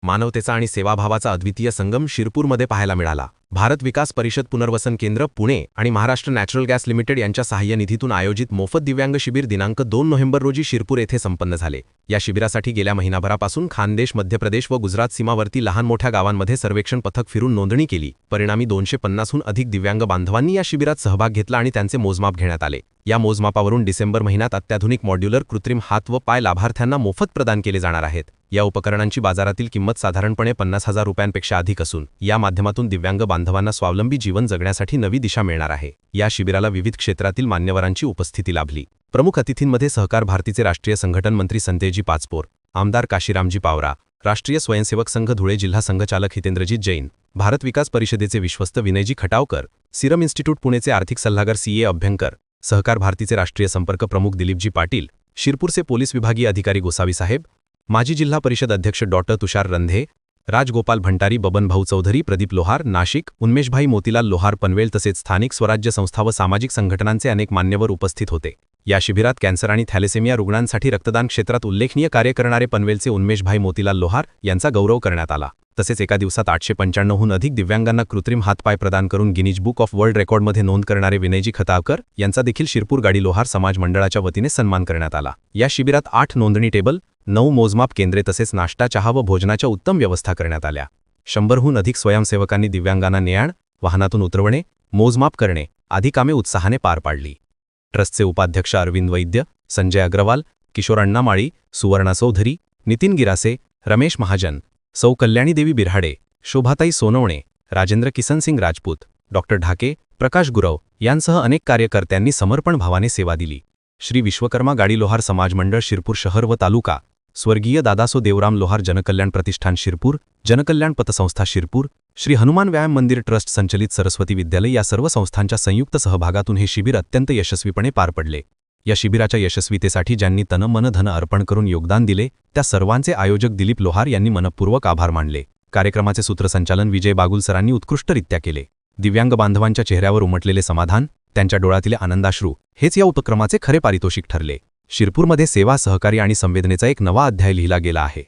मानवतेचा आणि सेवाभावाचा अद्वितीय संगम शिरपूरमध्ये पाहायला मिळाला। भारत विकास परिषद पुनर्वसन केंद्र पुणे आणि महाराष्ट्र नॅचरल गॅस लिमिटेड यांच्या सहाय्यनिधीतून आयोजित मोफत दिव्यांग शिबिर दिनांक 2 नोव्हेंबर रोजी शिरपूर येथे संपन्न झाले। या शिबिरासाठी गेल्या महिनाभरापासून खानदेश, मध्य प्रदेश व गुजरात सीमावर्ती लहान मोठ्या गावांमध्ये सर्वेक्षण पथक फिरून नोंदणी केली। परिणामी 250हून अधिक दिव्यांग बांधवांनी या शिबिरात सहभाग घेतला आणि त्यांचे मोजमाप घेण्यात आले। या मोजमापावरून डिसेंबर महिन्यात अत्याधुनिक मॉड्युलर कृत्रिम हात व पाय लाभार्थ्यांना मोफत प्रदान केले जाणार आहेत। या उपकरणांची बाजारातील किंमत साधारणपणे 50,000 रुपयांपेक्षा अधिक असून या माध्यमातून दिव्यांग बांधवांना स्वावलंबी जीवन जगण्यासाठी नवी दिशा मिळणार आहे। या शिबिराला विविध क्षेत्रातील मान्यवरांची उपस्थिती लाभली। प्रमुख अतिथींमध्ये सहकार भारतीचे राष्ट्रीय संघटन मंत्री संजयजी पाचपोर, आमदार काशीरामजी पावरा, राष्ट्रीय स्वयंसेवक संघ धुळे जिल्हा संघचालक हितेंद्रजीत जैन, भारत विकास परिषदेचे विश्वस्त विनयजी खटावकर, सिरम इन्स्टिट्यूट पुणेचे आर्थिक सल्लागार CA अभ्यंकर, सहकार भारतीचे राष्ट्रीय संपर्क प्रमुख दिलीपजी पाटील, शिरपूरचे पोलीस विभागीय अधिकारी गोसावी साहेब, माजी जिल्हा परिषद अध्यक्ष डॉ तुषार रंधे, राजगोपाल भंटारी, बबनभाऊ चौधरी, प्रदीप लोहार नाशिक, उन्मेशभाई मोतीलाल लोहार पनवेल तसेच स्थानिक स्वराज्य संस्था व सामाजिक संघटनांचे अनेक मान्यवर उपस्थित होते। या शिबिरात कॅन्सर आणि थॅलेसेमिया रुग्णांसाठी रक्तदान क्षेत्रात उल्लेखनीय कार्य करणारे पनवेलचे उन्मेशभाई मोतीलाल लोहार यांचा गौरव करण्यात आला। तसेच एका दिवसात 895हून अधिक दिव्यांगांना कृत्रिम हातपाय प्रदान करून गिनीज बुक ऑफ वर्ल्ड रेकॉर्डमध्ये नोंद करणारे विनयजी खतावकर यांचा देखील शिरपूर गाडी लोहार समाज मंडळाच्या वतीने सन्मान करण्यात आला। या शिबिरात 8 नोंदणी टेबल, 9 मोजमाप केंद्रे तसेच नाश्ता, चहा व भोजनाच्या उत्तम व्यवस्था करण्यात आल्या। 100हून अधिक स्वयंसेवकांनी दिव्यांगांना नेआण, वाहनातून उतरवणे, मोजमाप करणे आदी कामे उत्साहाने पार पाडली। ट्रस्टचे उपाध्यक्ष अरविंद वैद्य, संजय अग्रवाल, किशोर अण्णामाळी, सुवर्णा चौधरी, नितीन गिरासे, रमेश महाजन, सौ कल्याणी देवी बिरहाडे, शोभाताई सोनवणे, राजेंद्र किसनसिंग राजपूत, डॉ ढाके, प्रकाश गुरव यांसह अनेक कार्यकर्त्यांनी समर्पण भावाने सेवा दिली। श्री विश्वकर्मा गाडी लोहार समाज मंडळ शिरपूर शहर व तालुका, स्वर्गीय दादासो देवराम लोहार जनकल्याण प्रतिष्ठान शिरपूर, जनकल्याण पतसंस्था शिरपूर, श्री हनुमान व्यायाम मंदिर ट्रस्ट संचलित सरस्वती विद्यालय या सर्व संस्थांच्या संयुक्त सहभागातून हे शिबिर अत्यंत यशस्वीपणे पार पडले। या शिबिराच्या यशस्वीतेसाठी ज्यांनी तन मन धन अर्पण करून योगदान दिले त्या सर्वांचे आयोजक दिलीप लोहार यांनी मनपूर्वक आभार मानले। कार्यक्रमाचे सूत्रसंचालन विजय बागुल सरांनी उत्कृष्टरित्या केले। दिव्यांग बांधवांच्या चेहऱ्यावर उमटलेले समाधान, त्यांच्या डोळ्यातील आनंदाश्रू हेच या उपक्रमाचे खरे पारितोषिक ठरले। शिरपूरमध्ये सेवा, सहकारी आणि संवेदनेचा एक नवा अध्याय लिहिला गेला आहे।